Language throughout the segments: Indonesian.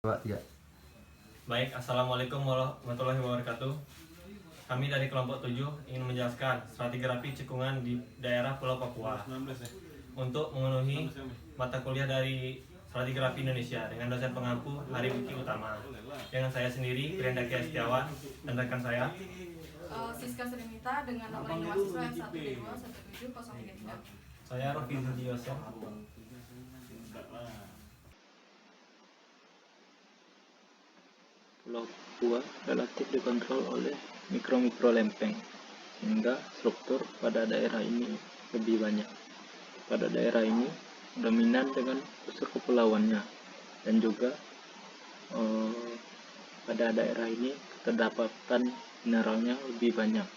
2, 3. Baik, Assalamualaikum warahmatullahi wabarakatuh. Kami dari kelompok 7 ingin menjelaskan stratigrafi cekungan di daerah Pulau Papua untuk memenuhi mata kuliah dari stratigrafi Indonesia dengan dosen pengampu Hari Wiki Utama. Dengan saya sendiri, Brenda Kia Setiawan, dan rekan saya Siska Srinita dengan nomor induk mahasiswa F1D2 17033. Saya Rofi Zuliosen. Pulau Papua relatif dikontrol oleh mikro-mikro lempeng, sehingga struktur pada daerah ini lebih banyak. Pada daerah ini dominan dengan unsur kepulauannya, dan juga pada daerah ini keterdapatan mineralnya lebih banyak.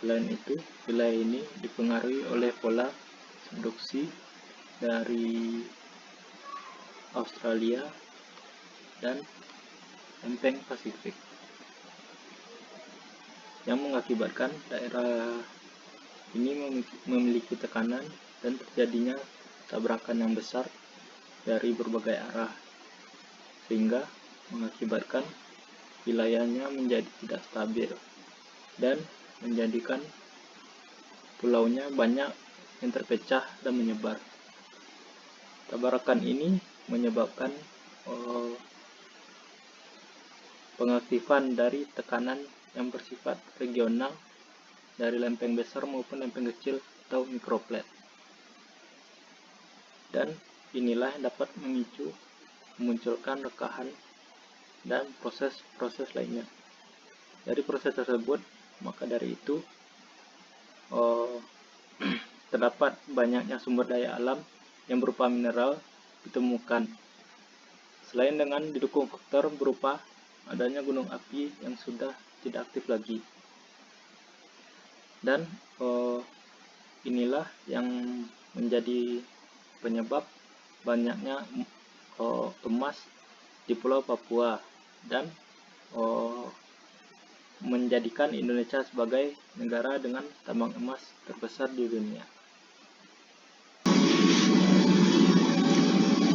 Selain itu, wilayah ini dipengaruhi oleh pola subduksi dari Australia dan lempeng Pasifik yang mengakibatkan daerah ini memiliki tekanan dan terjadinya tabrakan yang besar dari berbagai arah, sehingga mengakibatkan wilayahnya menjadi tidak stabil dan menjadikan pulaunya banyak yang terpecah dan menyebar. Tabrakan ini menyebabkan pengaktifan dari tekanan yang bersifat regional dari lempeng besar maupun lempeng kecil atau mikroplate. Dan inilah yang dapat memunculkan rekahan dan proses-proses lainnya. Dari proses tersebut, maka dari itu terdapat banyaknya sumber daya alam yang berupa mineral ditemukan. Selain dengan didukung faktor berupa adanya gunung api yang sudah tidak aktif lagi. Dan inilah yang menjadi penyebab banyaknya emas di Pulau Papua dan menjadikan Indonesia sebagai negara dengan tambang emas terbesar di dunia.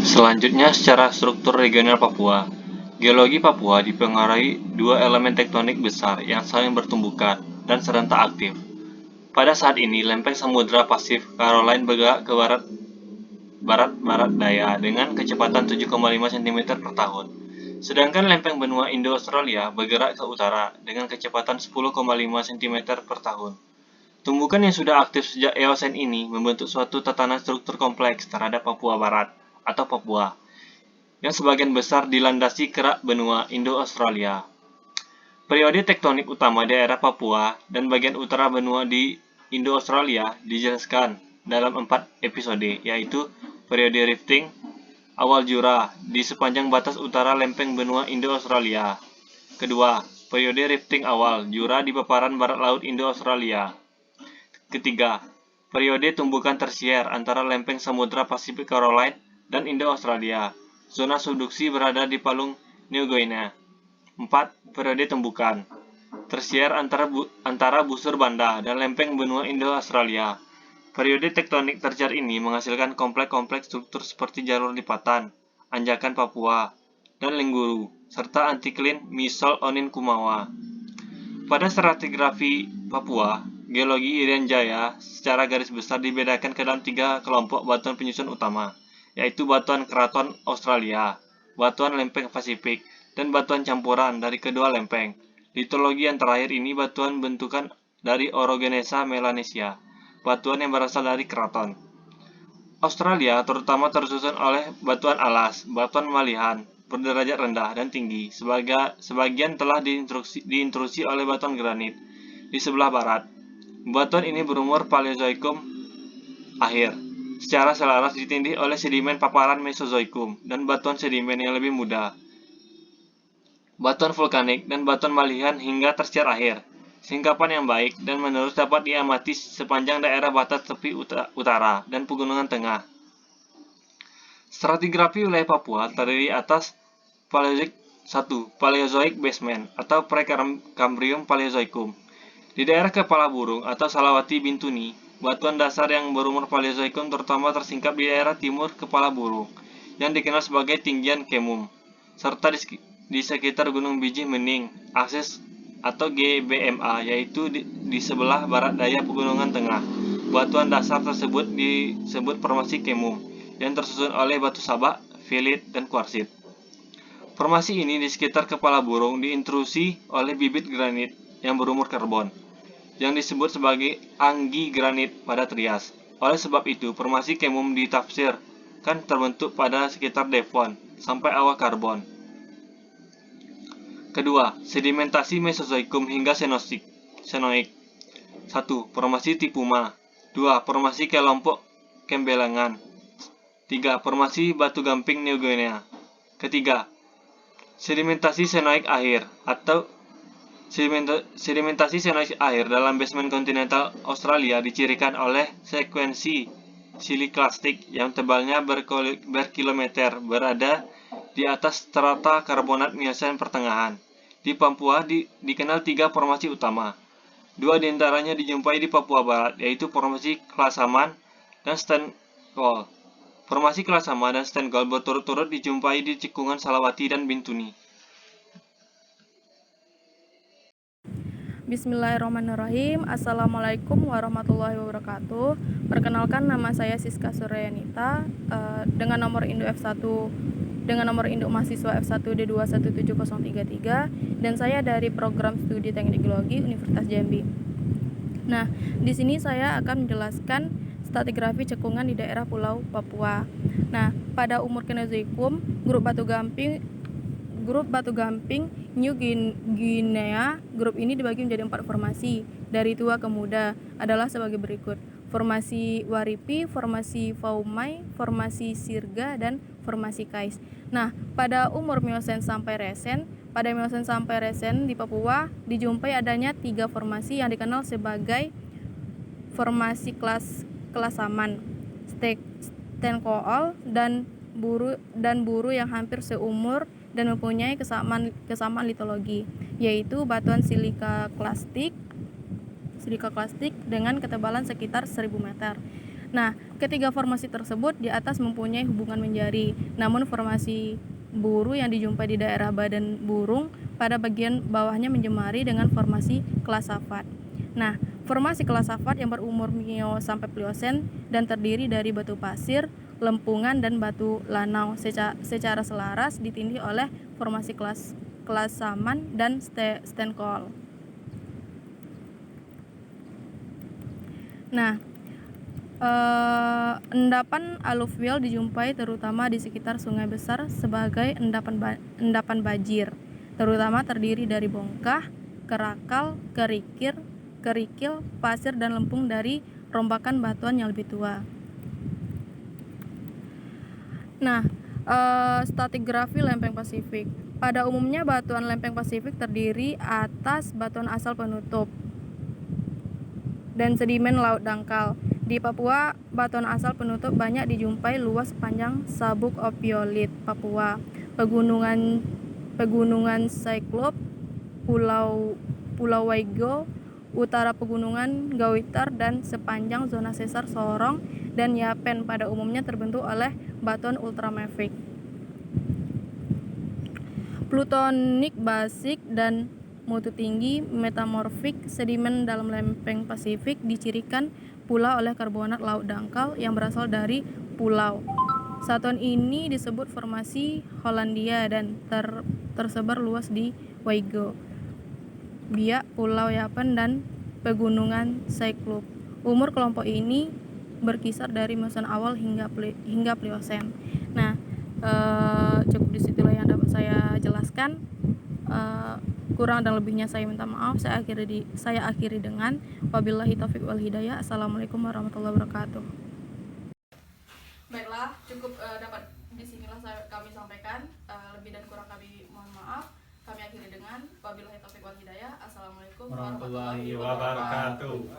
Selanjutnya, secara struktur regional Papua. Geologi Papua dipengaruhi dua elemen tektonik besar yang saling bertumbukan dan serentak aktif. Pada saat ini, lempeng Samudra Pasifik Caroline bergerak ke barat daya dengan kecepatan 7,5 cm per tahun. Sedangkan lempeng benua Indo-Australia bergerak ke utara dengan kecepatan 10,5 cm per tahun. Tumbukan yang sudah aktif sejak Eosen ini membentuk suatu tatanan struktur kompleks terhadap Papua Barat atau Papua, yang sebagian besar dilandasi kerak benua Indo-Australia. Periode tektonik utama daerah Papua dan bagian utara benua di Indo-Australia dijelaskan dalam 4 episode, yaitu periode rifting awal Jura di sepanjang batas utara lempeng benua Indo-Australia. Kedua, periode rifting awal Jura di paparan barat laut Indo-Australia. Ketiga, periode tumbukan tersier antara lempeng Samudra Pasifik Caroline dan Indo-Australia. Zona subduksi berada di palung New Guinea. 4. Periode tumbukan tersier antara busur Banda dan lempeng benua Indo-Australia. Periode tektonik tersier ini menghasilkan kompleks-kompleks struktur seperti jalur lipatan, anjakan Papua, dan Lingguru, serta antiklin Misol Onin Kumawa. Pada stratigrafi Papua, geologi Irian Jaya secara garis besar dibedakan ke dalam 3 kelompok batuan penyusun utama, yaitu batuan keraton Australia, batuan lempeng Pasifik, dan batuan campuran dari kedua lempeng. Litologi yang terakhir ini batuan bentukan dari Orogenesa Melanesia, batuan yang berasal dari keraton. Australia terutama tersusun oleh batuan alas, batuan malihan, berderajat rendah dan tinggi. Sebagian telah diintrusi oleh batuan granit di sebelah barat. Batuan ini berumur Paleozoikum akhir, secara selaras ditindih oleh sedimen paparan Mesozoikum dan batuan sedimen yang lebih muda, batuan vulkanik dan batuan malihan hingga tersier akhir. Singkapan yang baik dan menerus dapat diamati sepanjang daerah batas tepi utara dan pegunungan tengah. Stratigrafi wilayah Papua terdiri atas Paleozoik 1, Paleozoic basement atau Precambrium Paleozoikum. Di daerah Kepala Burung atau Salawati Bintuni, batuan dasar yang berumur Paleozoikum terutama tersingkap di daerah timur Kepala Burung, yang dikenal sebagai tinggian Kemum. serta di sekitar Gunung Bijih Mening, akses atau GBMA, yaitu di sebelah barat daya Pegunungan Tengah. Batuan dasar tersebut disebut formasi Kemum, yang tersusun oleh batu sabak, filit, dan kuarsit. Formasi ini di sekitar kepala burung diintrusi oleh bibit granit yang berumur karbon, yang disebut sebagai anggi granit pada Trias. Oleh sebab itu, formasi Kemum ditafsirkan terbentuk pada sekitar Devon sampai awal karbon. Kedua, sedimentasi Mesozoikum hingga Senoik. 1. Formasi Tipuma. 2. Formasi kelompok Kembelengan. 3. Formasi Batu Gamping New Guinea. Ketiga, sedimentasi senoik akhir atau sedimentasi senoik akhir dalam basement kontinental Australia dicirikan oleh sekuensi siliklastik yang tebalnya berkilometer berada di atas strata karbonat Miocene pertengahan. Di Papua dikenal 3 formasi utama. 2 diantaranya dijumpai di Papua Barat, yaitu formasi Klasaman dan Steenkool. Formasi Klasama dan Steenkool berturut-turut dijumpai di Cekungan Salawati dan Bintuni. Bismillahirrahmanirrahim. Assalamualaikum warahmatullahi wabarakatuh. Perkenalkan, nama saya Siska Suryanita dengan nomor induk mahasiswa F1D217033, dan saya dari program studi Teknik Geologi Universitas Jambi. Nah, di sini saya akan menjelaskan stratigrafi cekungan di daerah Pulau Papua. Nah, pada umur Kenozoikum, grup batu gamping New Guinea, grup ini dibagi menjadi 4 formasi dari tua ke muda adalah sebagai berikut: formasi Waripi, formasi Faumai, formasi Sirga, dan formasi Kais. Nah, pada umur Miocene sampai Resen, di Papua dijumpai adanya 3 formasi yang dikenal sebagai formasi Klasaman, Steenkool, dan buru yang hampir seumur dan mempunyai kesamaan litologi, yaitu batuan silika klastik dengan ketebalan sekitar 1000 meter. Nah, ketiga formasi tersebut di atas mempunyai hubungan menjari, namun formasi buru yang dijumpai di daerah badan burung pada bagian bawahnya menjemari dengan formasi Klasafat. Nah, formasi Klasafat yang berumur Mio sampai Pliocene dan terdiri dari batu pasir, lempungan, dan batu lanau secara selaras ditindih oleh formasi Klasaman dan Steenkool. Nah, endapan aluvial dijumpai terutama di sekitar sungai besar sebagai endapan bajir, terutama terdiri dari bongkah, kerakal, kerikil, pasir, dan lempung dari rombakan batuan yang lebih tua. Nah, stratigrafi lempeng Pasifik. Pada umumnya batuan lempeng Pasifik terdiri atas batuan asal penutup dan sedimen laut dangkal. Di Papua, batuan asal penutup banyak dijumpai luas sepanjang Sabuk Opiolit Papua, pegunungan Cyclops, Pulau Waigo, utara pegunungan Gawitar, dan sepanjang zona sesar Sorong dan Yapen pada umumnya terbentuk oleh batuan ultramafic, plutonik basik, dan mutu tinggi metamorfik. Sedimen dalam lempeng Pasifik dicirikan pula oleh karbonat laut dangkal yang berasal dari pulau. Satuan ini disebut formasi Hollandia dan tersebar luas di Waigo, Biak, Pulau Yapen, dan pegunungan Cyclops. Umur kelompok ini berkisar dari Miocene awal hingga Pliocene. Nah, cukup disitulah yang dapat saya jelaskan. Kurang dan lebihnya saya minta maaf. Saya akhiri dengan wabillahi taufiq wal hidayah. Assalamualaikum warahmatullahi wabarakatuh. Baiklah, cukup dapat disinilah kami sampaikan. Lebih dan kurang kami mohon maaf. Kami akhiri dengan wabillahi taufiq wal hidayah. Assalamualaikum warahmatullahi wabarakatuh.